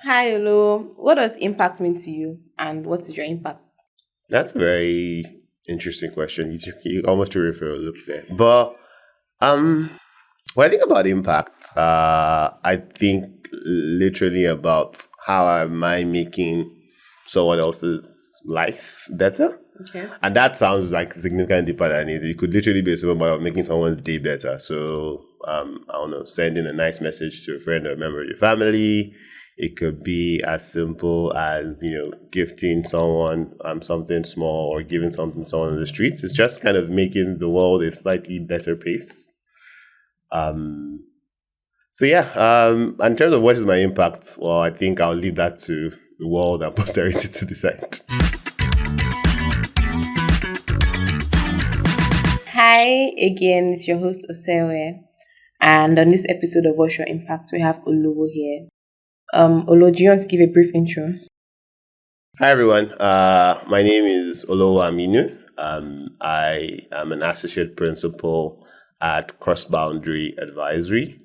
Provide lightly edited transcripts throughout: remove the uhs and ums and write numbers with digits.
Hi, Olo. What does impact mean to you, and what is your impact? That's a very interesting question. You almost threw it for a loop there. But when I think about impact, I think literally about how am I making someone else's life better. Okay. And that sounds like significantly deeper than it. It could literally be a simple matter of making someone's day better. So, I don't know, sending a nice message to a friend or a member of your family. It could be as simple as, gifting someone something small or giving something to someone on the streets. It's just kind of making the world a slightly better place. So yeah, in terms of what is my impact, well, I think I'll leave that to the world and posterity to decide. Hi again, it's your host Osewe, and on this episode of What's Your Impact, we have Olowo here. Olo, do you want to give a brief intro? Hi everyone, my name is Olowo Aminu. I am an associate principal at Cross Boundary Advisory.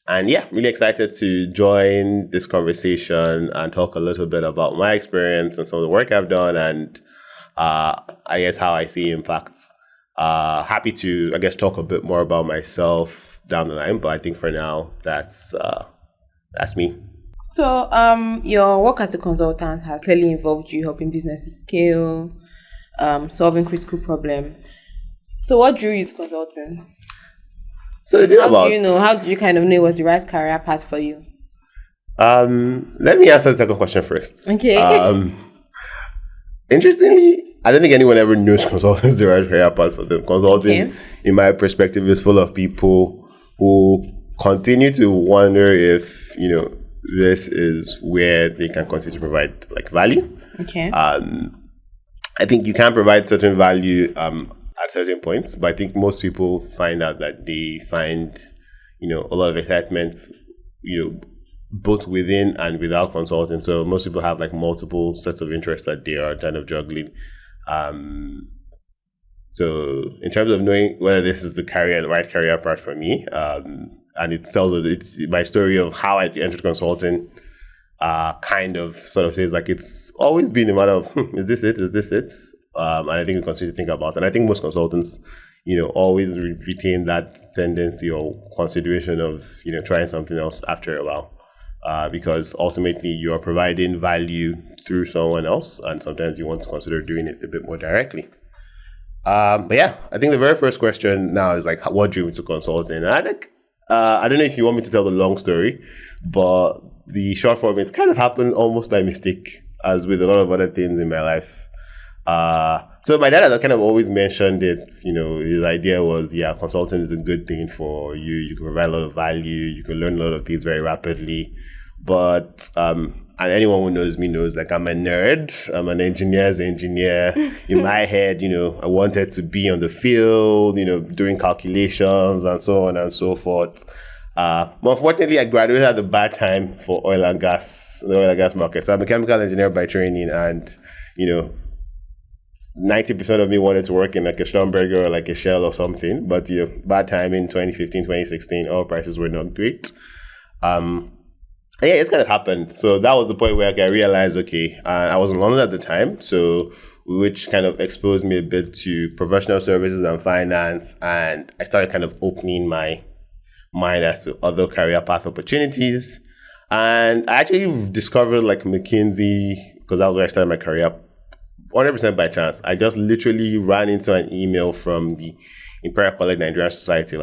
And yeah, really excited to join this conversation and talk a little bit about my experience and some of the work I've done and I guess how I see impacts. Happy to, talk a bit more about myself down the line, but I think for now, that's me. So, your work as a consultant has clearly involved you helping businesses scale, solving critical problems. So, what drew you to consulting? So the thing How did you kind of know it was the right career path for you? Let me answer the second question first. Okay. Interestingly, I don't think anyone ever knows consulting is the right career path for them. Consulting, in my perspective, is full of people who continue to wonder if, this is where they can continue to provide value. Okay. I think you can provide certain value at certain points, but I think most people find out that they find, a lot of excitement, both within and without consulting. So most people have multiple sets of interests that they are kind of juggling. So in terms of knowing whether this is the right career path for me, and it's my story of how I entered consulting, kind of sort of says it's always been a matter of, is this it? Is this it? And I think we continue to think about it. And I think most consultants, always retain that tendency or consideration of, trying something else after a while. Because ultimately you are providing value through someone else, and sometimes you want to consider doing it a bit more directly. But yeah, I think the very first question now is what drew me to consulting? And I think, I don't know if you want me to tell the long story, but the short form, it's kind of happened almost by mistake, as with a lot of other things in my life. So my dad has kind of always mentioned it, his idea was, consulting is a good thing for you. You can provide a lot of value. You can learn a lot of things very rapidly. But, and anyone who knows me knows, I'm a nerd. I'm an engineer's engineer. In my head, I wanted to be on the field, doing calculations and so on and so forth. But unfortunately, I graduated at the bad time for the oil and gas market. So I'm a chemical engineer by training, and, 90% of me wanted to work in a Schlumberger or a Shell or something, but bad time in 2015, 2016, oil prices were not great. It's kind of happened. So that was the point where I realized, I was in London at the time, so which kind of exposed me a bit to professional services and finance, and I started kind of opening my mind as to other career path opportunities. And I actually discovered McKinsey, because that was where I started my career 100% by chance. I just literally ran into an email from the Imperial College Nigerian Society.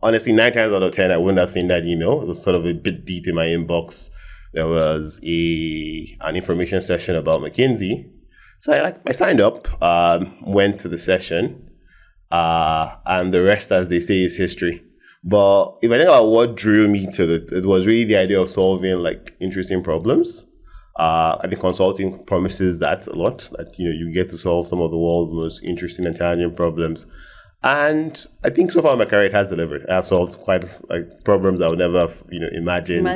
Honestly, 9 times out of 10, I wouldn't have seen that email. It was sort of a bit deep in my inbox. There was an information session about McKinsey. So I signed up, went to the session, and the rest, as they say, is history. But if I think about what drew me to it was really the idea of solving interesting problems. I think consulting promises that a lot, that you get to solve some of the world's most interesting and challenging problems. And I think so far in my career it has delivered. I have solved quite problems I would never have imagined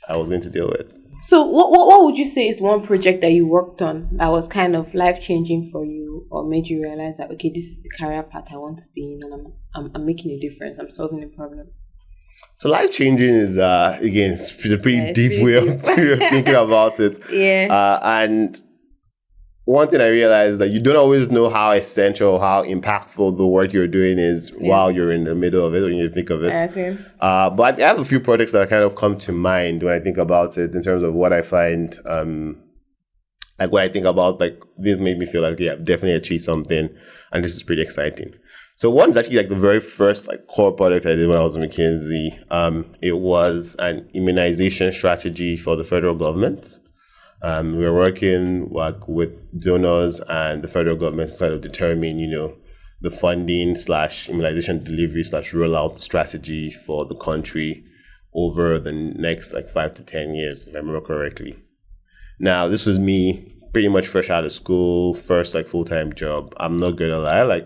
I was going to deal with. So what would you say is one project that you worked on that was kind of life-changing for you, or made you realize that, this is the career path I want to be in, and I'm making a difference, I'm solving a problem? So life changing is again, it's a pretty deep way of thinking about it. Yeah. And one thing I realized is that you don't always know how essential, how impactful the work you're doing is while you're in the middle of it, when you think of it. Okay. But I have a few projects that kind of come to mind when I think about it in terms of what I find, like what I think about, like this made me feel like, yeah, I've definitely achieved something, and this is pretty exciting. So one is actually like the very first like core project I did when I was in McKinsey. It was an immunization strategy for the federal government. We were working with donors and the federal government to sort of determine, the funding / immunization delivery / rollout strategy for the country over the next 5 to 10 years, if I remember correctly. Now, this was me pretty much fresh out of school, first full-time job. I'm not gonna lie,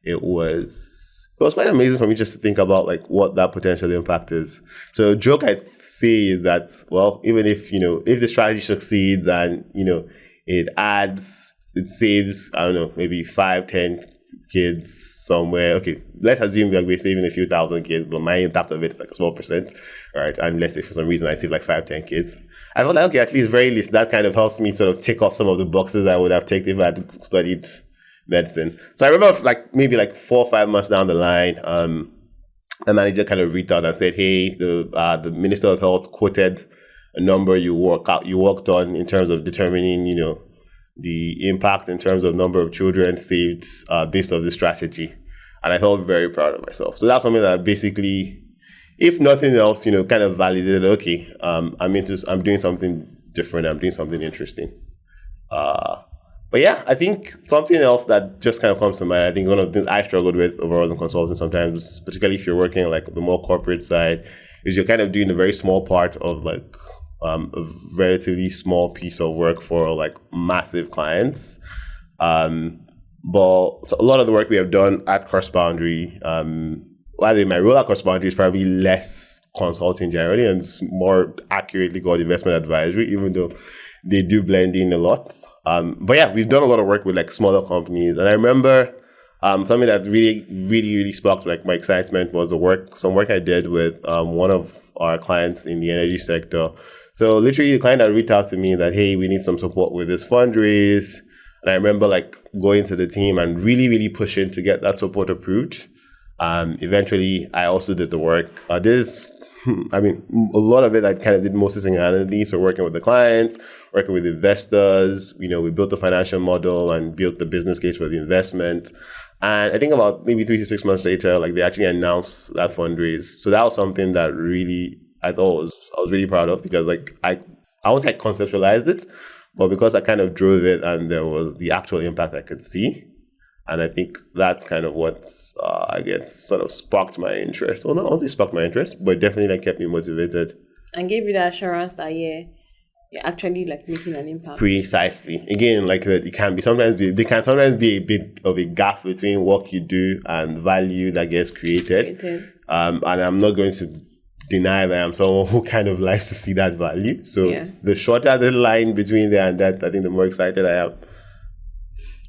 it was quite amazing for me just to think about what that potential impact is. So a joke I say is that, well, even if the strategy succeeds and it saves, I don't know, maybe 5-10 kids somewhere. Okay, let's assume we're saving a few thousand kids, but my impact of it is a small percent, right? And let's say for some reason I save 5-10 kids. I felt okay, at least very least that kind of helps me sort of tick off some of the boxes I would have ticked if I had studied medicine. So I remember maybe 4 or 5 months down the line, the manager kind of reached out and said, "Hey, the Minister of Health quoted a number you worked on in terms of determining, the impact in terms of number of children saved based on the strategy." And I felt very proud of myself. So that's something that basically, if nothing else, kind of validated, okay, I'm doing something different. I'm doing something interesting. But yeah, I think something else that just kind of comes to mind, I think one of the things I struggled with overall in consulting sometimes, particularly if you're working the more corporate side, is you're kind of doing a very small part of a relatively small piece of work for massive clients. But a lot of the work we have done at Cross Boundary, my role at Cross Boundary is probably less consulting generally, and it's more accurately called investment advisory, even though they do blend in a lot. But yeah, we've done a lot of work with smaller companies. And I remember something that really, really, really sparked my excitement was some work I did with one of our clients in the energy sector. So literally the client had reached out to me that, hey, we need some support with this fundraise. And I remember going to the team and really, really pushing to get that support approved. Eventually, I also did the work. A lot of it I kind of did mostly single-handedly. So working with the clients, working with investors, we built the financial model and built the business case for the investment. And I think about maybe 3 to 6 months later, they actually announced that fundraise. So that was something that really I was really proud of, because I won't say I conceptualized it, but because I kind of drove it and there was the actual impact I could see. And I think that's kind of what, sort of sparked my interest. Well, not only sparked my interest, but definitely kept me motivated. And gave you the assurance that, you're actually making an impact. Precisely. Again, it can be sometimes be a bit of a gap between what you do and value that gets created. And I'm not going to deny that I'm someone who kind of likes to see that value. So the shorter the line between there and that, I think the more excited I am.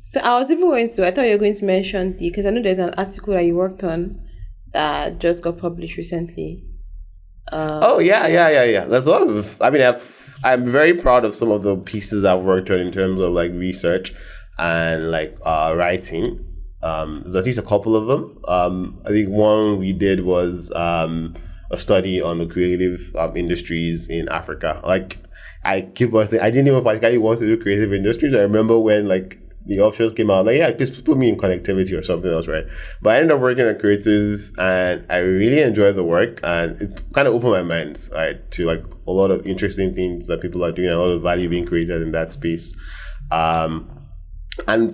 So I was even I thought you were going to mention because I know there's an article that you worked on that just got published recently. Yeah. There's a lot of, I'm very proud of some of the pieces I've worked on in terms of research and writing. There's at least a couple of them. I think one we did was a study on the creative industries in Africa. I keep on saying, I didn't even particularly want to do creative industries. I remember when the options came out, just put me in connectivity or something else, right? But I ended up working at creatives and I really enjoyed the work, and it kind of opened my mind, right, to a lot of interesting things that people are doing, a lot of value being created in that space. And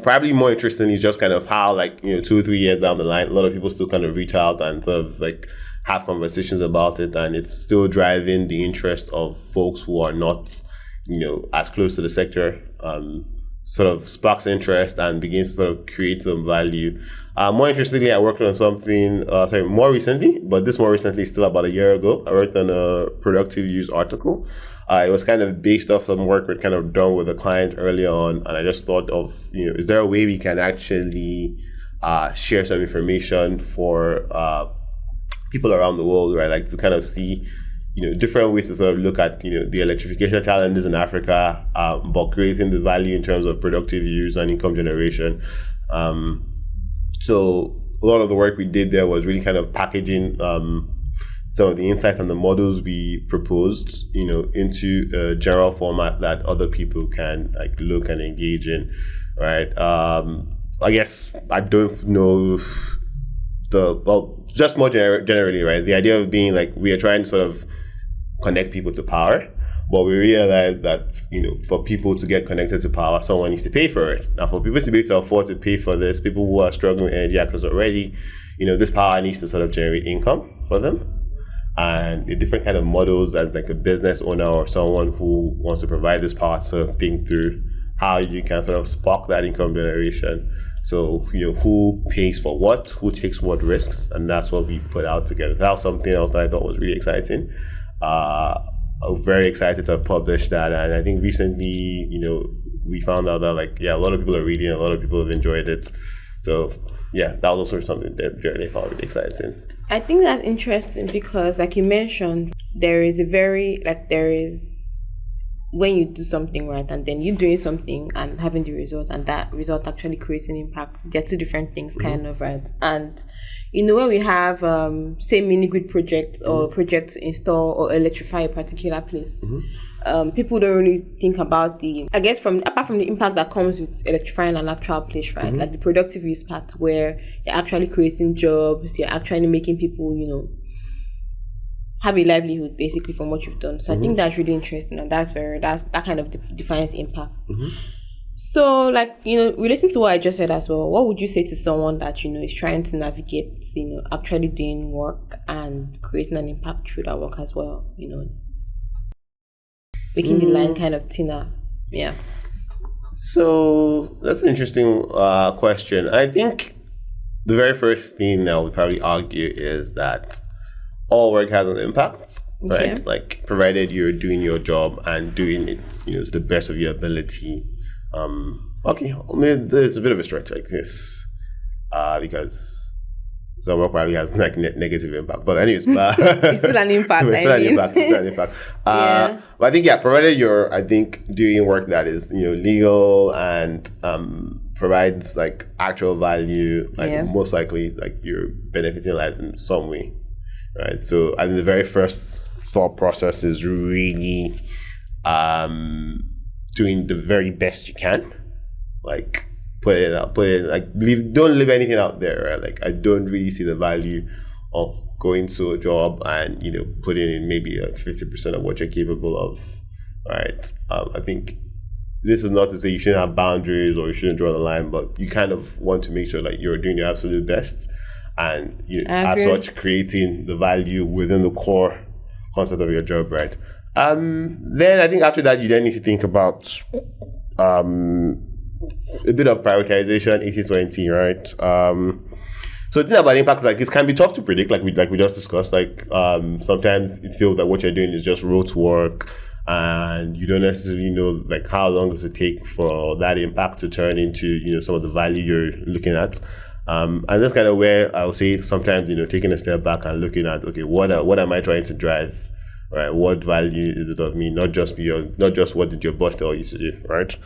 probably more interesting is just kind of how 2 or 3 years down the line, a lot of people still kind of reach out and sort of have conversations about it, and it's still driving the interest of folks who are not, as close to the sector. Sort of sparks interest and begins to sort of create some value. More interestingly, I worked on something, more recently, but this more recently is still about a year ago. I worked on a productive use article. It was kind of based off some work we'd kind of done with a client early on, and I just thought of, is there a way we can actually share some information for people around the world, right? Like to kind of see, different ways to sort of look at, the electrification challenges in Africa, but creating the value in terms of productive use and income generation. So a lot of the work we did there was really kind of packaging some of the insights and the models we proposed, into a general format that other people can like look and engage in, right? I guess I don't know just more generally, right? The idea of being like, we are trying to sort of connect people to power, but we realize that, for people to get connected to power, someone needs to pay for it. Now, for people to be able to afford to pay for this, people who are struggling with energy access already, this power needs to sort of generate income for them. And the different kind of models as like a business owner or someone who wants to provide this power to sort of think through how you can sort of spark that income generation. So, who pays for what, who takes what risks, and that's what we put out together. So that was something else that I thought was really exciting. I'm very excited to have published that, and I think recently, we found out that a lot of people are reading, a lot of people have enjoyed it. So yeah, that was also something that they found really exciting. I think that's interesting because, like you mentioned, when you do something right and then you're doing something and having the result, and that result actually creates an impact. They're two different things, kind of, right? And when we have say mini grid projects or project to install or electrify a particular place, people don't really think about apart from the impact that comes with electrifying an actual place, right? Like the productive use part, where you're actually creating jobs, you're actually making people, have a livelihood basically from what you've done. So I think that's really interesting, and that kind of defines impact. So relating to what I just said as well, what would you say to someone that is trying to navigate actually doing work and creating an impact through that work as well, making the line kind of thinner? Yeah. So that's an interesting question. I think the very first thing I would probably argue is that all work has an impact, right? Okay. Like, provided you're doing your job and doing it, to the best of your ability. Okay, there's a bit of a stretch like this, because some work probably has negative impact. But anyways, it's still an impact. It's still an impact. Yeah. But I think provided you're, doing work that is, legal and provides like actual value, most likely you're benefiting lives in some way. Right, so I think the very first thought process is really doing the very best you can. Don't leave anything out there, right? I don't really see the value of going to a job and putting in maybe 50% of what you're capable of. Right, I think this is not to say you shouldn't have boundaries or you shouldn't draw the line, but you kind of want to make sure you're doing your absolute best. And as such, creating the value within the core concept of your job, right? Then I think after that, you then need to think about a bit of prioritization, 80-20, right? So the thing about impact, it can be tough to predict, like we just discussed. Sometimes it feels like what you're doing is just rote work, and you don't necessarily know how long does it take for that impact to turn into some of the value you're looking at. And that's kind of where I'll say sometimes, taking a step back and looking at, okay, what am I trying to drive, right? What value is it of me? Not just what did your boss tell you to do, right?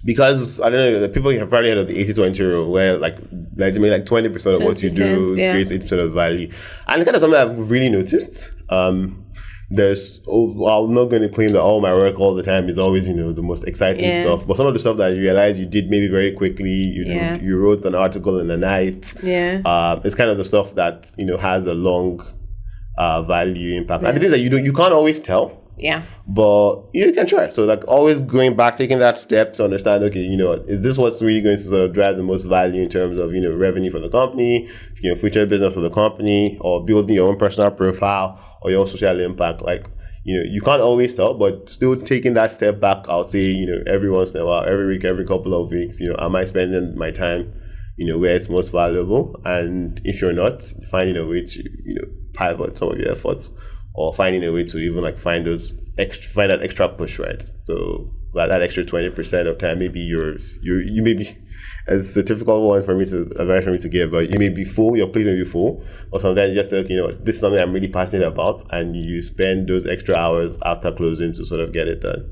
Because I don't know, the people have probably heard of the 80-20 rule, where 20% of what you do creates 80% of value, and it's kind of something I've really noticed. I'm not going to claim that all my work all the time is always, the most exciting stuff. But some of the stuff that you realize you did maybe very quickly, you wrote an article in the night. Yeah. It's kind of the stuff that, has a long value impact. And the things that you can't always tell. Yeah. But you can try. So always going back, taking that step to understand, okay, is this what's really going to sort of drive the most value in terms of, revenue for the company, future business for the company, or building your own personal profile or your own social impact. You can't always tell, but still taking that step back, I'll say, every once in a while, every week, every couple of weeks, am I spending my time, where it's most valuable? And if you're not, finding a way to, pivot some of your efforts, or finding a way to even find that extra push, right? So that extra 20% of time, maybe you may be, it's a difficult one for me to advice for me to give, but you may be full, your plate may be full, or sometimes you just say, okay, this is something I'm really passionate about, and you spend those extra hours after closing to sort of get it done.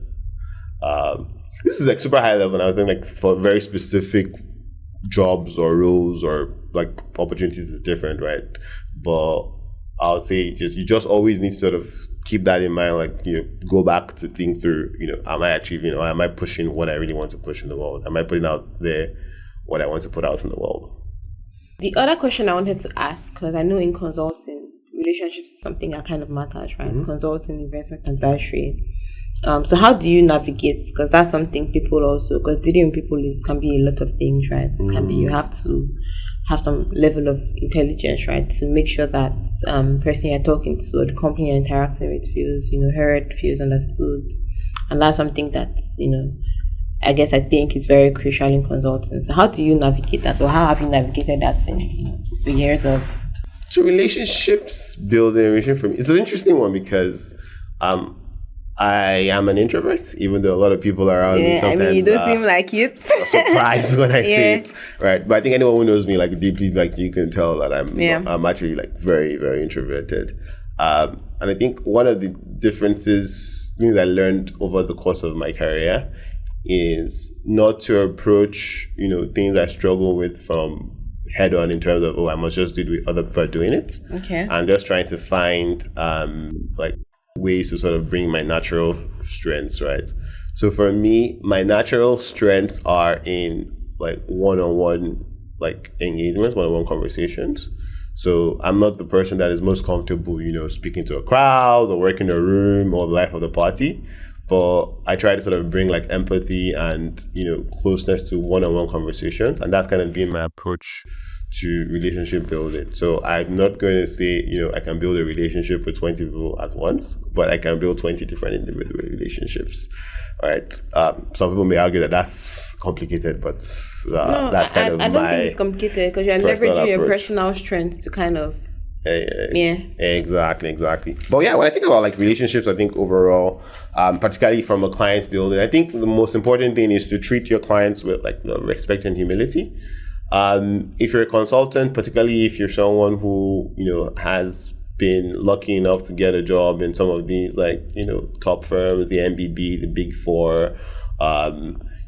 This is like super high level, and I think like for very specific jobs or roles or like opportunities is different, right? But I would say you just always need to sort of keep that in mind, like, go back to think through, am I achieving or am I pushing what I really want to push in the world? Am I putting out there what I want to put out in the world? The other question I wanted to ask, because I know in consulting, relationships is something that kind of matters, right? Mm-hmm. Consulting, investment advisory. So how do you navigate? Because that's something people also, because dealing with people can be a lot of things, right? It can be, you have to have some level of intelligence, right? To make sure that person you're talking to or the company you're interacting with feels, heard, feels understood. And that's something that, I think is very crucial in consulting. So how do you navigate that? Or how have you navigated that in the years of... So relationships building, for me, it's an interesting one because... I am an introvert, even though a lot of people around me sometimes you don't seem like it. Surprised when I say it, right? But I think anyone who knows me like deeply, like you can tell that I'm actually like very, very introverted. And I think one of the things I learned over the course of my career is not to approach, things I struggle with from head on in terms of, I must just do the other people doing it. Okay. And just trying to find ways to sort of bring my natural strengths, right? So for me, my natural strengths are in like one-on-one engagements, one-on-one conversations. So I'm not the person that is most comfortable, speaking to a crowd or working in a room or the life of the party. But I try to sort of bring like empathy and, closeness to one-on-one conversations. And that's kind of been my approach to relationship building. So I'm not going to say, I can build a relationship with 20 people at once, but I can build 20 different individual relationships. All right. Some people may argue that that's complicated, but that's kind of I don't think it's complicated because you're leveraging your personal strengths to kind of Exactly. But yeah, when I think about like relationships, I think overall, particularly from a client building, I think the most important thing is to treat your clients with like respect and humility. If you're a consultant, particularly if you're someone who, has been lucky enough to get a job in some of these top firms, the MBB, the Big Four,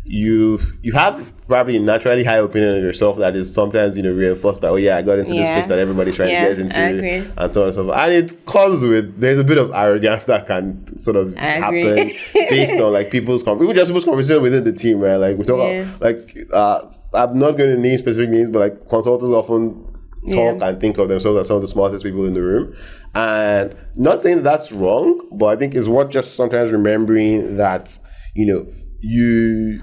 you have probably a naturally high opinion of yourself that is sometimes, reinforced by, I got into this place that everybody's trying to get into, and so on and so forth. And it comes with, there's a bit of arrogance that can sort of happen based on people's conversation within the team, right? Like we talk about, I'm not going to name specific names, but consultants often talk and think of themselves as some of the smartest people in the room. And not saying that that's wrong, but I think it's worth just sometimes remembering that, you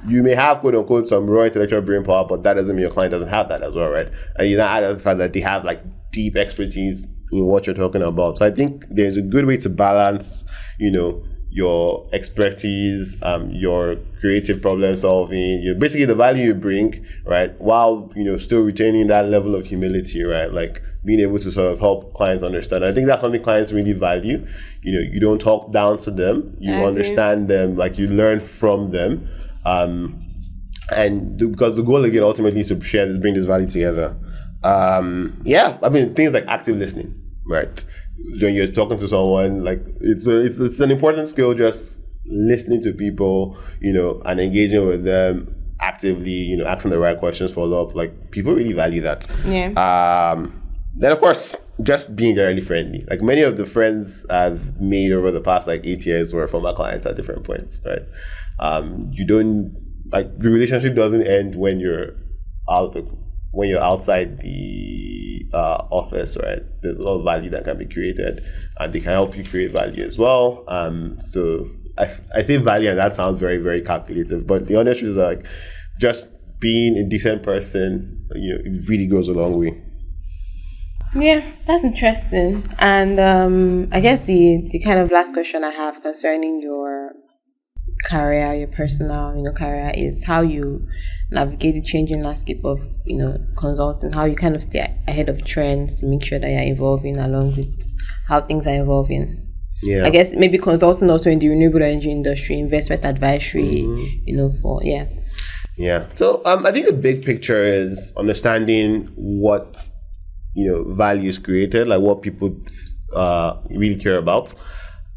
may have quote unquote some raw intellectual brain power, but that doesn't mean your client doesn't have that as well, right? And add the fact that they have deep expertise in what you're talking about. So I think there's a good way to balance, your expertise, your creative problem solving, basically the value you bring, right? While, still retaining that level of humility, right? Like being able to sort of help clients understand. I think that's something clients really value. You don't talk down to them. You understand them, you learn from them. Because the goal again ultimately is to bring this value together. Things like active listening, right? When you're talking to someone, it's an important skill, just listening to people, and engaging with them actively, asking the right questions, follow up. People really value that. Then of course, just being generally friendly. Many of the friends I've made over the past 8 years were former clients at different points, right? The relationship doesn't end when you're outside the office, right? There's a lot of value that can be created, and they can help you create value as well. So I say value, and that sounds very, very calculative, but the honest truth is just being a decent person, it really goes a long way. Yeah, that's interesting. And I guess the kind of last question I have concerning your career, your personal, career, is how you navigate the changing landscape of, consulting, how you kind of stay ahead of trends to make sure that you're evolving along with how things are evolving. Yeah. I guess maybe consulting also in the renewable energy industry, investment advisory, for Yeah. So I think the big picture is understanding what value is created, like what people really care about.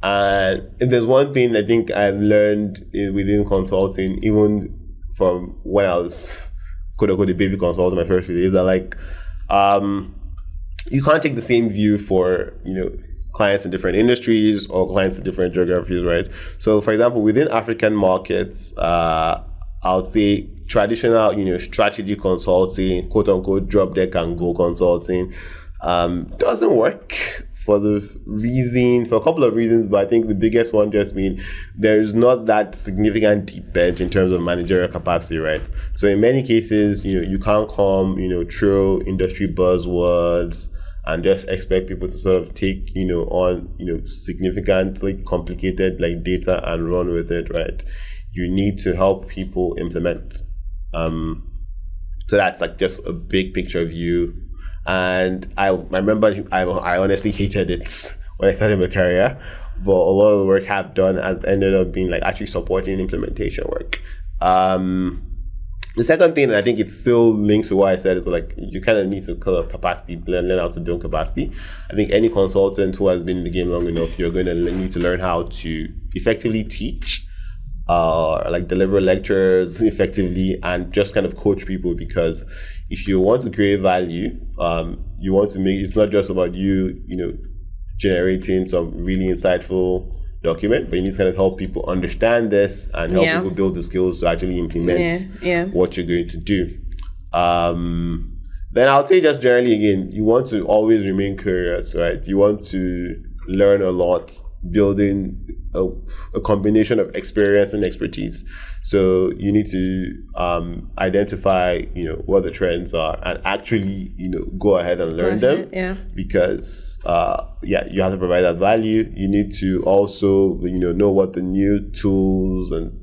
And if there's one thing I think I've learned within consulting, even from when I was quote unquote the baby consultant my first few days, that like you can't take the same view for clients in different industries or clients in different geographies, right? So for example, within African markets, I would say traditional, strategy consulting, quote unquote, drop deck and go consulting, doesn't work for a couple of reasons, but I think the biggest one just being there's not that significant deep bench in terms of managerial capacity, right? So in many cases, you can't come, throw industry buzzwords and just expect people to sort of take, on, significantly complicated like data and run with it, right? You need to help people implement. So that's like just a big picture view. And I remember I honestly hated it when I started my career, but a lot of the work I've done has ended up being like actually supporting implementation work. The second thing, and I think it still links to what I said, is like you kind of need to build capacity, learn how to build capacity. I think any consultant who has been in the game long enough, you're going to need to learn how to effectively teach, like deliver lectures effectively, and just kind of coach people, because if you want to create value, you want to make it's not just about you generating some really insightful document, but you need to kind of help people understand this and help people build the skills to actually implement what you're going to do. Then I'll say just generally again, you want to always remain curious, right? You want to learn a lot, building a combination of experience and expertise. So you need to identify, what the trends are and actually, go ahead and learn them. Yeah. Because, you have to provide that value. You need to also, know what the new tools and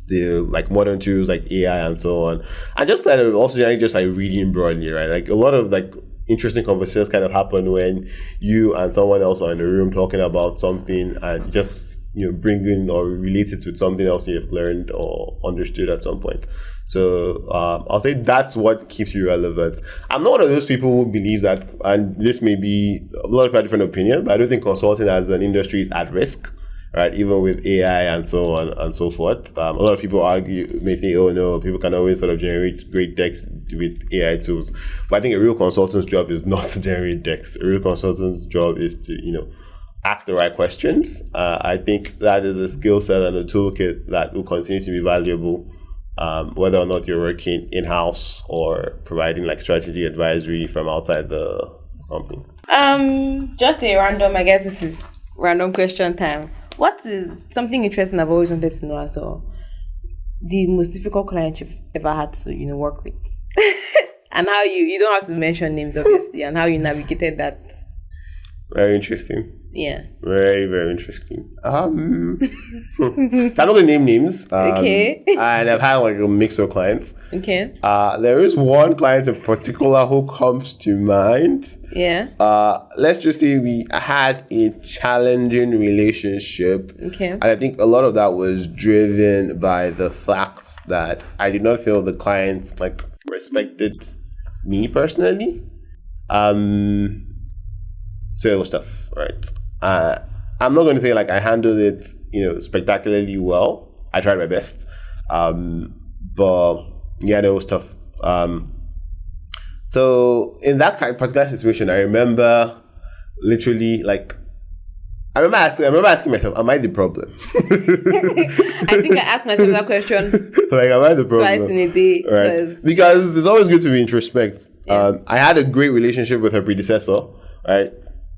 the like modern tools like AI and so on. And just kind of also generally just like reading broadly, right? Like a lot of like interesting conversations kind of happen when you and someone else are in the room talking about something and just bring in or relate it with something else you've learned or understood at some point. So I'll say that's what keeps you relevant. I'm not one of those people who believes that, and this may be a lot of people have different opinions, but I don't think consulting as an industry is at risk, right? Even with AI and so on and so forth. A lot of people may think, oh no, people can always sort of generate great text with AI tools. But I think a real consultant's job is not to generate text. A real consultant's job is to, ask the right questions. I think that is a skill set and a toolkit that will continue to be valuable, whether or not you're working in-house or providing like strategy advisory from outside the company. Just a random, I guess this is random question time. What is something interesting I've always wanted to know as well? The most difficult client you've ever had to, work with. And how you don't have to mention names, obviously, and how you navigated that. Very interesting. Yeah. Very, very interesting. I'm not going to name names. Okay. And I've had like a mix of clients. Okay. There is one client in particular who comes to mind. Yeah. Let's just say we had a challenging relationship. Okay. And I think a lot of that was driven by the fact that I did not feel the client like respected me personally. So it was tough, right? I'm not going to say like I handled it, spectacularly well. I tried my best. But yeah, it was tough. So in that particular situation, I remember literally like, I remember asking myself, am I the problem? I think I asked myself that question like, am I the problem? twice in a day. Right. Because it's always good to be introspect. Yeah. I had a great relationship with her predecessor, right,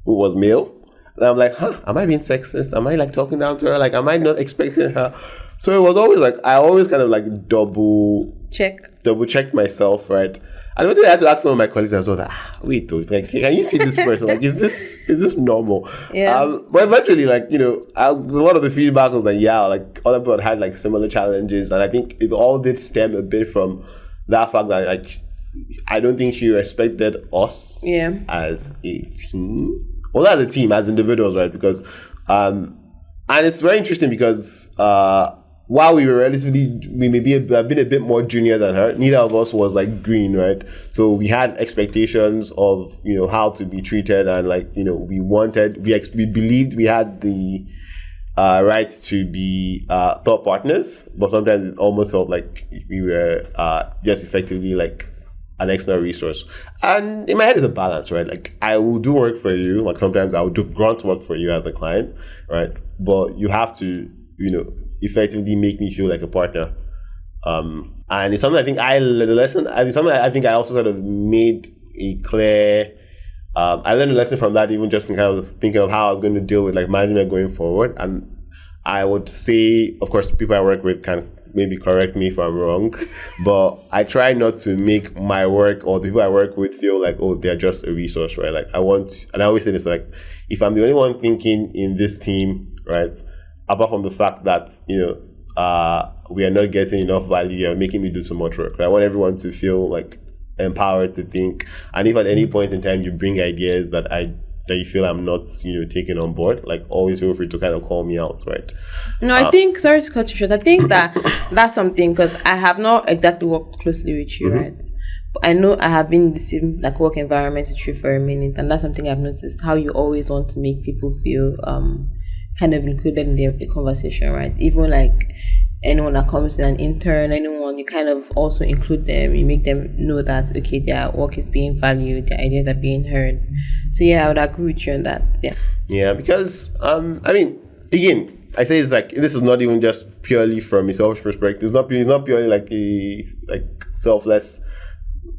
who was male. And I'm like, am I being sexist? Am I like talking down to her? Like, am I not expecting her? So it was always like, I always kind of like double checked myself, right? And eventually I had to ask some of my colleagues as well, like, wait, though, like, can you see this person? Like, is this normal? Yeah. But eventually, like, a lot of the feedback was like, yeah, like other people had like similar challenges. And I think it all did stem a bit from that fact that like, I don't think she respected us as a team. well, as a team, as individuals, right? Because, and it's very interesting because while we were we maybe have been a bit more junior than her, neither of us was like green, right? So we had expectations of, how to be treated, and like, we believed we had the rights to be thought partners, but sometimes it almost felt like we were just effectively like an external resource. And in my head, it's a balance, right? Like, I will do work for you. Like, sometimes I will do grunt work for you as a client, right? But you have to, effectively make me feel like a partner. And it's something I think something I think I also sort of made a clear. I learned a lesson from that, even just in kind of thinking of how I was going to deal with like management going forward. And I would say, of course, people I work with can maybe correct me if I'm wrong, but I try not to make my work or the people I work with feel like, oh, they're just a resource, right? Like, and I always say this, like, if I'm the only one thinking in this team, right, apart from the fact that, we are not getting enough value, you're making me do so much work. I want everyone to feel like empowered to think. And if at any point in time you bring ideas that you feel I'm not, taking on board, like, always feel free to kind of call me out, right? No, I think, sorry to cut you short, I think that that's something, because I have not exactly worked closely with you, right? But I know I have been in the same like work environment with you for a minute, and that's something I've noticed, how you always want to make people feel kind of included in the conversation, right? Even like anyone that comes in, an intern, anyone, you kind of also include them. You make them know that, okay, their work is being valued, their ideas are being heard. So yeah, I would agree with you on that. Yeah, because I mean, again, I say it's like, this is not even just purely from a selfish perspective. It's not purely like a selfless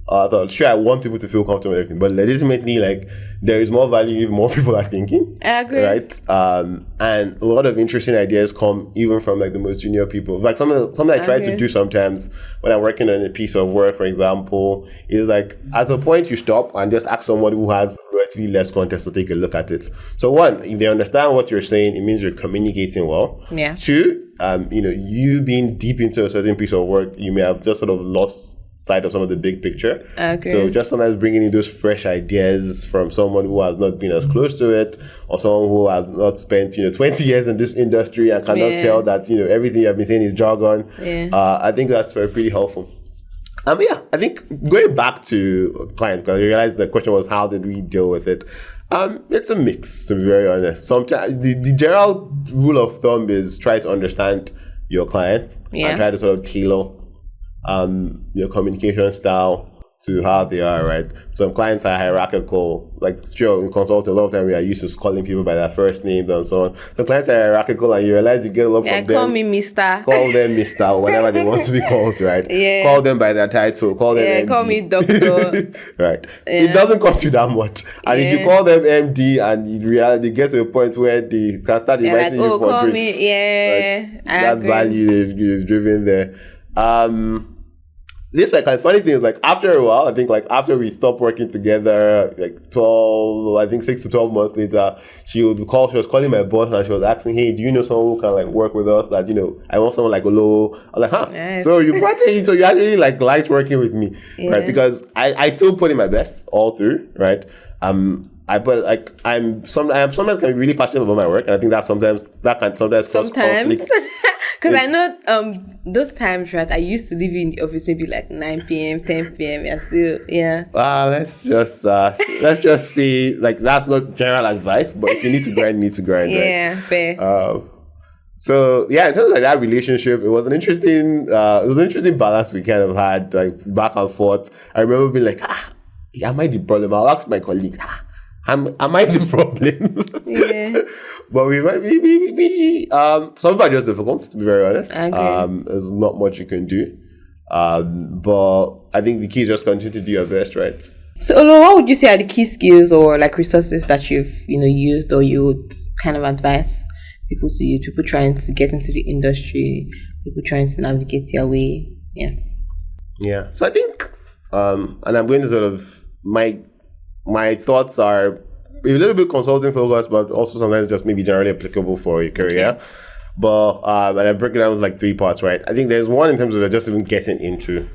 thought. Sure, I want people to feel comfortable with everything, but legitimately, like, there is more value if more people are thinking. I agree. Right? And a lot of interesting ideas come even from like the most junior people. Like something I try to do sometimes when I'm working on a piece of work, for example, is like, at a point you stop and just ask someone who has relatively less context to take a look at it. So one, if they understand what you're saying, it means you're communicating well. Yeah. Two, you being deep into a certain piece of work, you may have just sort of lost sight of some of the big picture. Okay. So just sometimes bringing in those fresh ideas from someone who has not been as close to it, or someone who has not spent 20 years in this industry and cannot tell that everything you've been saying is jargon. I think that's pretty helpful. But yeah, I think going back to client, because I realized the question was, how did we deal with it? It's a mix, to be very honest. Sometimes the general rule of thumb is try to understand your clients and try to sort of tailor your communication style to how they are, right? Some clients are hierarchical, like sure, in consulting, a lot of time we are used to calling people by their first names and so on. Some clients are hierarchical, and you realize you get a lot from them. Call me Mr. Call them Mr. or whatever they want to be called, right? Yeah. Call them by their title. Call them MD. Call me Doctor. Right. Yeah. It doesn't cost you that much. And if you call them MD and in reality get to a point where they can start inviting you for drinks. Right? That's value they've driven there. This like funny thing is, like, after a while, I think like after we stopped working together, like 6 to 12 months later, she was calling my boss and she was asking, hey, do you know someone who can like work with us that, I want someone like Olowo. I was like, huh? Nice. So you actually like liked working with me, right? Because I still put in my best all through, right? I'm sometimes can be really passionate about my work, and I think that can sometimes cause conflict. Because I know those times, right, I used to leave in the office maybe like 9 p.m., 10 p.m. and still, let's just say, like, that's not general advice, but if you need to grind, you need to grind, right? Yeah, fair. So in terms of like that relationship, it was an interesting balance we kind of had, like, back and forth. I remember being like, am I the problem? I'll ask my colleague, am I the problem? Yeah. But some people are just difficult, to be very honest. There's not much you can do. But I think the key is just continue to do your best, right? So, Olo, what would you say are the key skills or like resources that you've used, or you would kind of advise people to use? People trying to get into the industry, people trying to navigate their way. Yeah. So I think, and I'm going to sort of my thoughts are a little bit consulting focused, but also sometimes just maybe generally applicable for your career. Okay. But and I break it down with like 3 parts, right? I think there's one in terms of just even getting into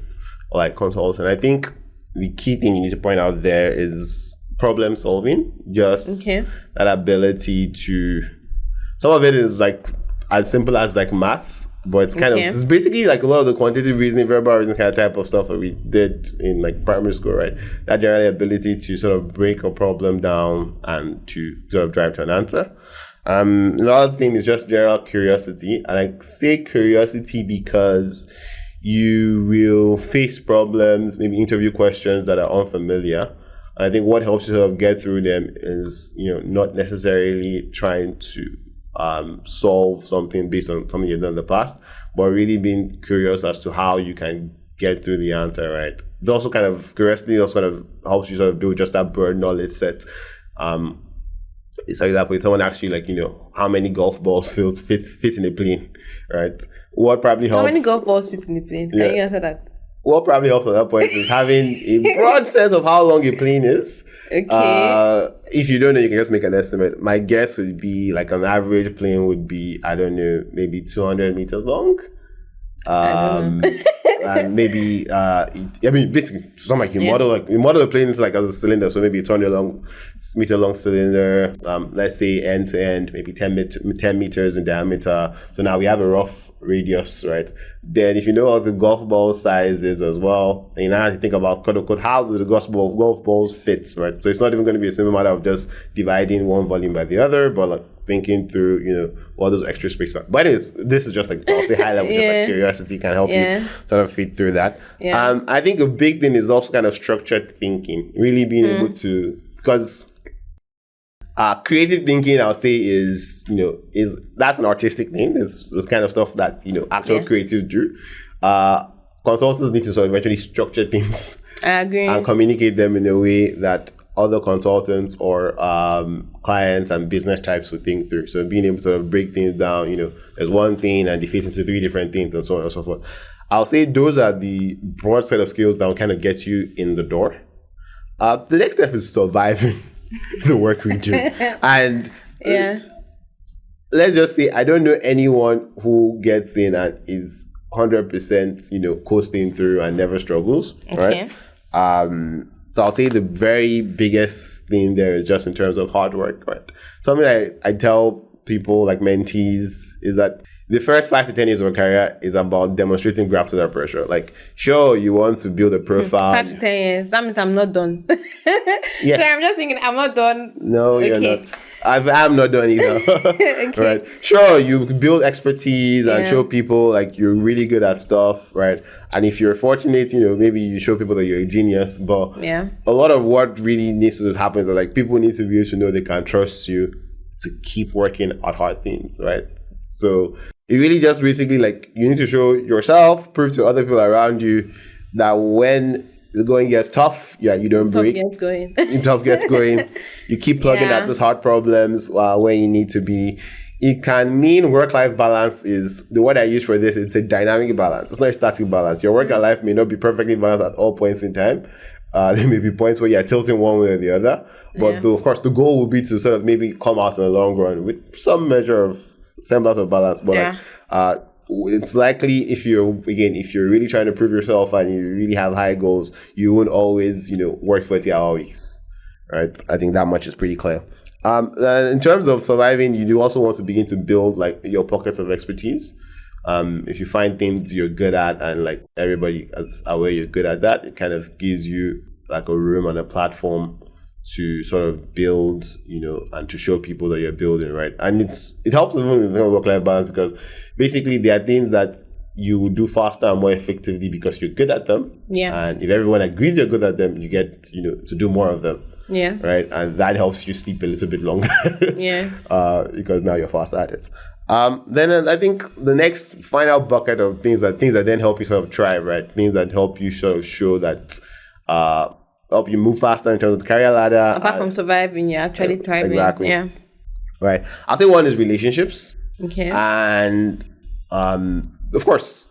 like consulting. I think the key thing you need to point out there is problem solving, just Okay. that ability to. Some of it is like as simple as like math, but it's kind Okay. of, it's basically like a lot of the quantitative reasoning, verbal reasoning kind of type of stuff that we did in like primary school, right? That general ability to sort of break a problem down and to sort of drive to an answer. Another thing is just general curiosity. And I say curiosity because you will face problems, maybe interview questions that are unfamiliar. And I think what helps you sort of get through them is, not necessarily trying to solve something based on something you've done in the past, but really being curious as to how you can get through the answer, right? It also kind of, curiosity also kind of helps you sort of build just that broad knowledge set. For example, if someone asks you, like, how many golf balls fit in a plane, right? What probably helps? How many golf balls fit in the plane? Can you answer that? What probably helps at that point is having a broad sense of how long a plane is. Okay. If you don't know, you can just make an estimate. My guess would be like an average plane would be, I don't know, maybe 200 meters long. And maybe basically something like you model a plane into like as a cylinder, so maybe a 200 meter long cylinder, let's say end to end, maybe 10 meters in diameter. So now we have a rough radius, right? Then if you know all the golf ball sizes as well, and you now have to think about quote unquote how do the golf balls fit, right? So it's not even going to be a simple matter of just dividing one volume by the other, but like thinking through, what those extra space are. But anyways, this is just like, I'll say high level, just like curiosity can help you sort of fit through that. Yeah. I think a big thing is also kind of structured thinking, really being able to, because creative thinking, I would say is that's an artistic thing. It's kind of stuff that, actual creatives do. Consultants need to sort of eventually structure things. I agree. And communicate them in a way that other consultants or clients and business types would think through. So being able to sort of break things down, there's one thing and they fit into 3 different things and so on and so forth. I'll say those are the broad set of skills that will kind of get you in the door. The next step is surviving the work we do. And let's just say I don't know anyone who gets in and is 100%, coasting through and never struggles, right? So I'll say the very biggest thing there is just in terms of hard work, right? Something I tell people, like mentees, is that the first 5 to 10 years of a career is about demonstrating graft under pressure. Like, sure, you want to build a profile. 5 to 10 years. That means I'm not done. Yes. So I'm just thinking I'm not done. No, you're not. I'm not done either. Okay. Right. Sure, you build expertise and show people like you're really good at stuff, right? And if you're fortunate, maybe you show people that you're a genius. But a lot of what really needs to happen is that, like, people need to be able to know they can trust you to keep working at hard things, right? So it really just basically like you need to show yourself, prove to other people around you that when the going gets tough, you don't break. Tough gets going. You keep plugging at those hard problems where you need to be. It can mean work-life balance is the word I use for this. It's a dynamic balance. It's not a static balance. Your work and life may not be perfectly balanced at all points in time. There may be points where you're tilting one way or the other. But of course, the goal will be to sort of maybe come out in the long run with some measure of semblance of balance. But it's likely if you're really trying to prove yourself and you really have high goals, you won't always, work 40-hour weeks, right? I think that much is pretty clear. And in terms of surviving, you do also want to begin to build like your pockets of expertise. If you find things you're good at and like everybody is aware you're good at that, it kind of gives you like a room and a platform to sort of build, and to show people that you're building, right? And it helps even with work-life balance because basically there are things that you will do faster and more effectively because you're good at them. Yeah. And if everyone agrees you're good at them, you get, to do more of them. Yeah. Right. And that helps you sleep a little bit longer. Because now you're faster at it. Then I think the next final bucket of things that then help you sort of thrive, right? Things that help you sort of show that, help you move faster in terms of the career ladder. Apart from surviving, you're actually thriving. Exactly. Yeah. Right. I'll say one is relationships. Okay. And of course,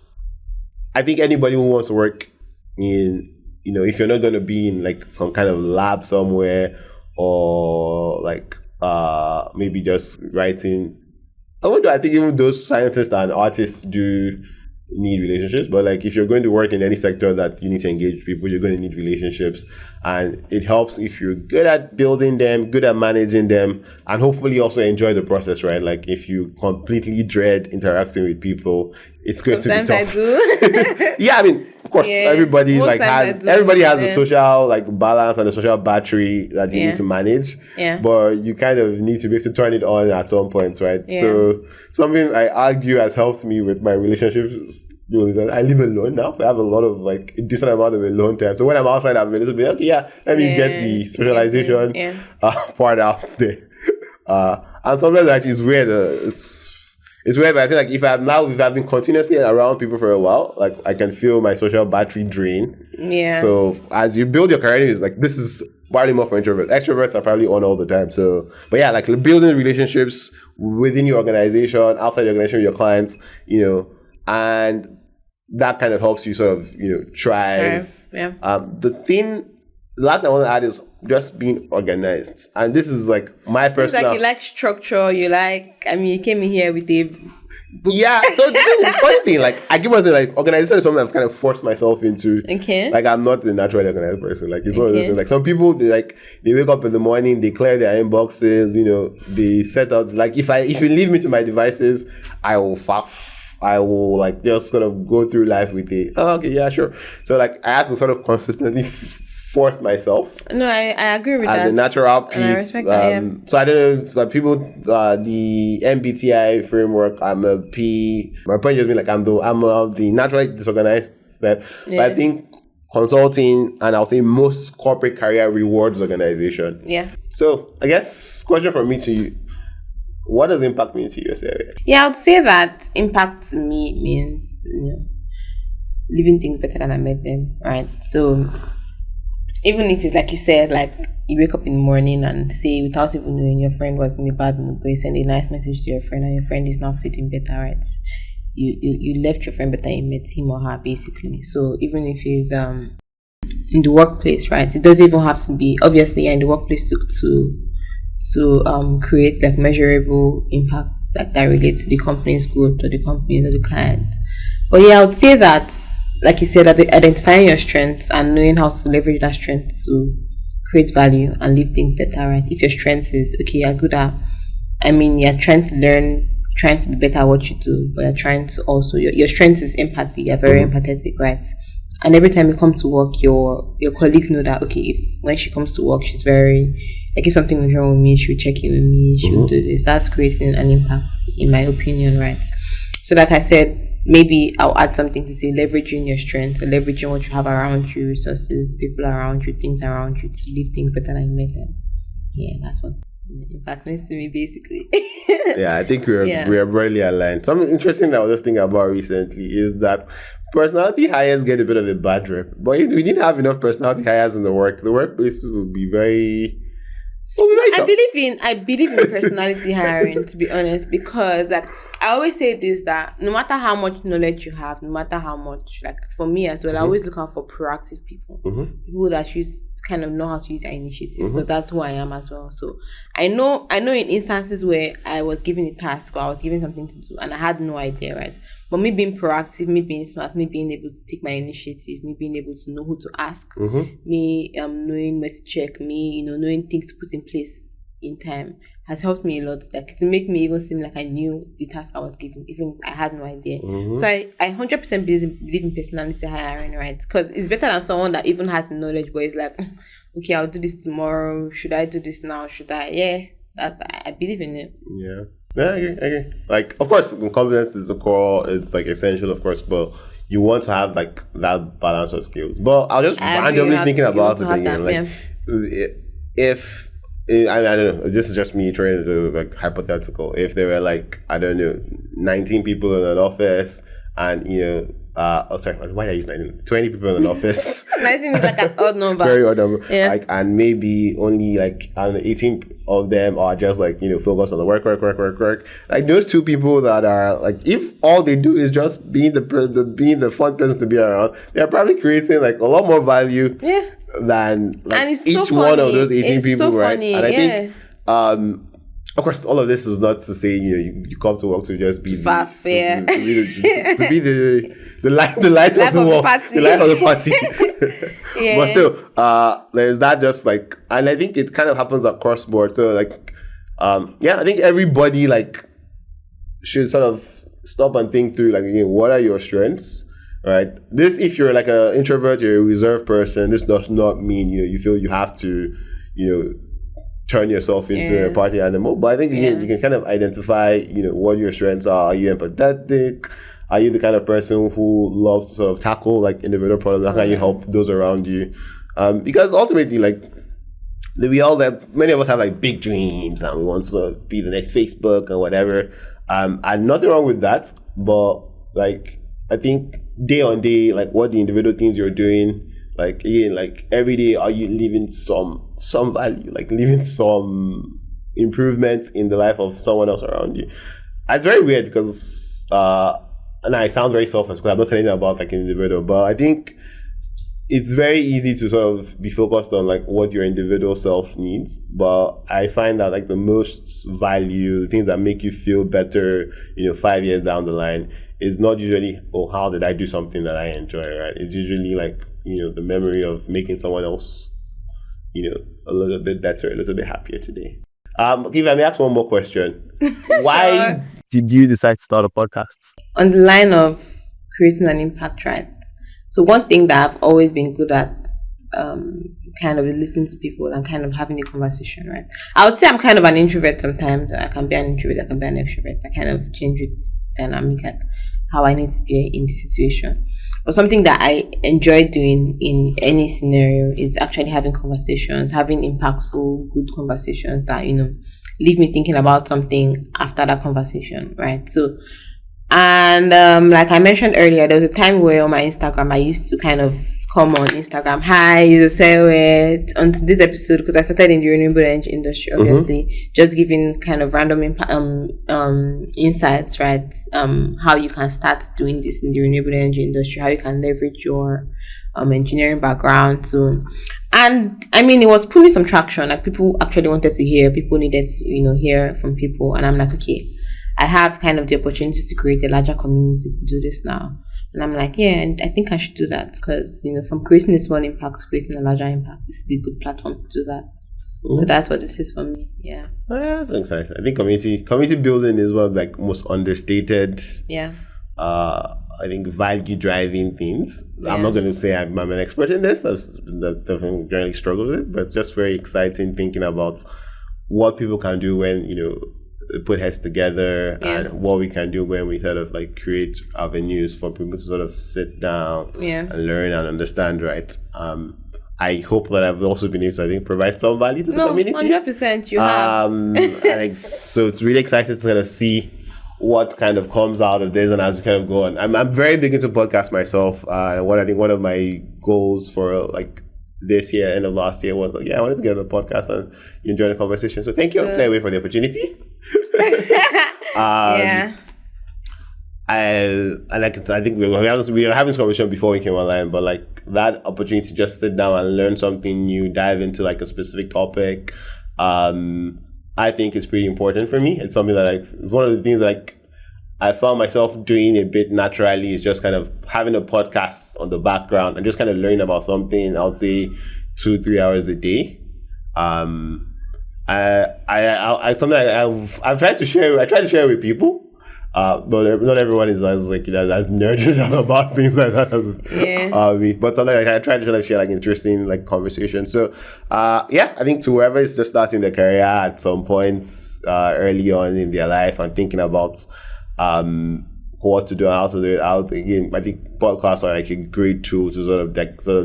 I think anybody who wants to work in, if you're not going to be in like some kind of lab somewhere or like maybe just writing. I think even those scientists and artists do need relationships, but like if you're going to work in any sector that you need to engage people, you're going to need relationships, and it helps if you're good at building them, good at managing them, and hopefully also enjoy the process, right? Like if you completely dread interacting with people, it's going to be tough. I do. Yeah, I mean, of course, everybody like has a social like balance and a social battery that you need to manage. Yeah. But you kind of need to be able to turn it on at some point, right? Yeah. So something I argue has helped me with my relationships. I live alone now, so I have a lot of like a decent amount of alone time. So when I'm outside, I'm a little bit okay. Yeah, let me get the socialization part out there. And sometimes actually it's weird. It's weird, but I feel like if I've been continuously around people for a while, like I can feel my social battery drain. Yeah. So as you build your career, it's like this is probably more for introverts. Extroverts are probably on all the time. So, but yeah, like building relationships within your organization, outside your organization with your clients, and that kind of helps you sort of, thrive. Yeah. The last thing I want to add is just being organized. And this is like my personal... like you like structure, you came in here with a... Yeah, so the funny thing, like, I keep on saying, like, organization is something I've kind of forced myself into. Okay. Like, I'm not a naturally organized person. Like, it's one of those things. Like, some people, they wake up in the morning, they clear their inboxes, they set out... Like, if you leave me to my devices, I will like just sort of go through life with okay, yeah, sure. So like I have to sort of consistently force myself. No, I agree with that. As a natural piece. I respect that, yeah. So I don't know, like people, the MBTI framework, I'm a P. My point just being like I'm of the naturally disorganized step. Yeah. But I think consulting and I'll say most corporate career rewards organization. Yeah. So I guess question from me to you. What does impact mean to you, Sarah? Yeah, I would say that impact to me means, living things better than I made them, right? So, even if it's like you said, like you wake up in the morning and say, without even knowing your friend was in a bad mood, but you send a nice message to your friend and your friend is now feeling better, right? You left your friend better, you met him or her, basically. So, even if it's in the workplace, right? It doesn't even have to be, obviously, in the workplace to create like measurable impacts that relate to the company's growth or the company or the client. But yeah, I would say that, like you said, identifying your strengths and knowing how to leverage that strength to create value and leave things better, right? If your strength is, okay, you're good at, you're trying to learn, trying to be better at what you do, but you're trying to also, your strength is empathy, you're very empathetic, right? And every time you come to work, your colleagues know that, okay, when she comes to work, she's very, like if something is wrong with me, she will check in with me, she will do this. That's creating an impact, in my opinion, right? So like I said, maybe I'll add something to say leveraging your strength, or leveraging what you have around you, resources, people around you, things around you, to leave things better than you made them. Yeah, that's what impact means to me, basically. Yeah, I think we're really aligned. Something interesting that I was just thinking about recently is that personality hires get a bit of a bad rep. But if we didn't have enough personality hires in the workplace would be very tough. I believe in personality hiring, to be honest, because like I always say this, that no matter how much knowledge you have, no matter how much, like for me as well, I always look out for proactive people, people that kind of know how to use their initiative, because that's who I am as well. So I know in instances where I was given a task or I was given something to do and I had no idea, right? But me being proactive, me being smart, me being able to take my initiative, me being able to know who to ask, me knowing where to check, me knowing things to put in place in time has helped me a lot, like to make me even seem like I knew the task I was given, even if I had no idea. So I 100% believe in personality hiring, right? Because it's better than someone that even has the knowledge but is like, okay, I'll do this tomorrow. Should I do this now? Should I? Yeah, that I believe in it. Yeah, I agree. Like, of course, competence is the core. It's like essential, of course, but you want to have like that balance of skills. But I was just randomly thinking about it again, like if. I don't know. This is just me trying to do like hypothetical. If there were like 19 people in an office, and why did I use 19? 20 people in an office. 19 is like an odd number. Very odd number. Yeah. Like, and maybe only 18 of them are just like focused on the work. Like those two people that are like, if all they do is just being the fun person to be around, they're probably creating like a lot more value. Yeah. Than like each one of those 18 people, right? And I think of course, all of this is not to say you come to work to just be to be the light of the wall, the light of the party. Yeah. But still, there's that just like, and I think it kind of happens across board. So like, I think everybody like should sort of stop and think through like, again, what are your strengths, right? This, if you're like an introvert, you're a reserved person, this does not mean you feel you have to turn yourself into a party animal. But I think again, you can kind of identify what your strengths are. Are you empathetic? Are you the kind of person who loves to sort of tackle like individual problems? How can you help those around you? Because ultimately, like, many of us have like big dreams and we want to be the next Facebook and whatever. And nothing wrong with that, but like, I think day on day, like what the individual things you're doing, like again, like every day, are you leaving some value, like leaving some improvement in the life of someone else around you? It's very weird because, and I sound very selfish because I'm not saying anything about like an individual, but I think it's very easy to sort of be focused on like what your individual self needs. But I find that like the most value, the things that make you feel better, 5 years down the line, is not usually, oh, how did I do something that I enjoy, right? It's usually like, the memory of making someone else, a little bit better, a little bit happier today. If I may ask one more question. Why did you decide to start a podcast? On the line of creating an impact, right? So one thing that I've always been good at, kind of listening to people and kind of having a conversation, right? I would say I'm kind of an introvert sometimes. I can be an introvert, I can be an extrovert. I kind of change with dynamic, like how I need to be in the situation. But something that I enjoy doing in any scenario is actually having conversations, having impactful, good conversations that, leave me thinking about something after that conversation, right? So, and like I mentioned earlier, there was a time where on my Instagram I used to kind of come on Instagram, hi, you say it on this episode, because I started in the renewable energy industry, obviously, just giving kind of random insights, right? How you can start doing this in the renewable energy industry, how you can leverage your engineering background. So, and I mean, it was pulling some traction. Like people actually wanted to hear, people needed to hear from people, and I'm like, okay, I have kind of the opportunity to create a larger community to do this now. And I'm like, yeah, and I think I should do that because, from creating a small impact to creating a larger impact, this is a good platform to do that. Mm-hmm. So that's what this is for me. Yeah. Oh, yeah, that's exciting. I think community building is one of like most understated. Yeah. I think value driving things. Yeah. I'm not going to say I'm an expert in this. I've definitely generally struggled with it, but it's just very exciting thinking about what people can do when put heads together, and what we can do when we sort of like create avenues for people to sort of sit down and learn and understand, right? I hope that I've also been able to, I think, provide some value to the community. 100% you have. So it's really exciting to kind of see what kind of comes out of this, and as we kind of go on. I'm very big into podcasts myself. What I think one of my goals for like this year, end of last year, was like, I wanted to get on a podcast and enjoy the conversation. So thank you, Fairway, for the opportunity. I think we were having this conversation before we came online, but like that opportunity to just sit down and learn something new, dive into like a specific topic, I think is pretty important for me. It's something that it's one of the things that like I found myself doing a bit naturally, is just kind of having a podcast on the background and just kind of learning about something. I would say 2-3 hours a day. I something I've tried to share. I try to share with people, but not everyone is as like as nerded about things like that as me. But something I try to share like interesting like conversations. So I think to whoever is just starting their career at some point early on in their life and thinking about what to do and how to do it. Again, I think podcasts are like a great tool to sort of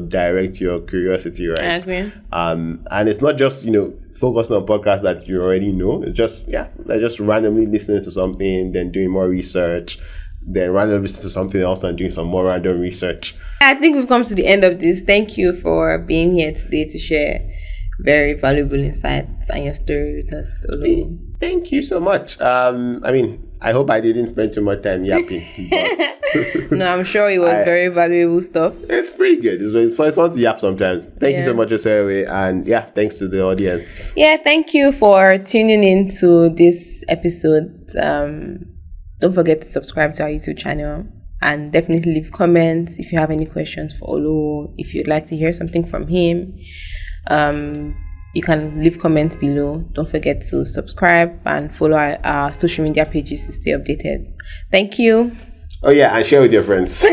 direct your curiosity, right? I agree. And it's not just focusing on podcasts that you already know. It's just they're just randomly listening to something, then doing more research, then randomly listening to something else and doing some more random research. I think we've come to the end of this. Thank you for being here today to share very valuable insights and your story with us, Olowo. Thank you so much. I hope I didn't spend too much time yapping. But No, I'm sure it was very valuable stuff. it's pretty good. It's fun to yap sometimes. Thank you so much, Osewe. And thanks to the audience. Yeah, thank you for tuning in to this episode. Don't forget to subscribe to our YouTube channel and definitely leave comments if you have any questions for Olowo. If you'd like to hear something from him, you can leave comments below. Don't forget to subscribe and follow our social media pages to stay updated. Thank you. Oh yeah, and share with your friends.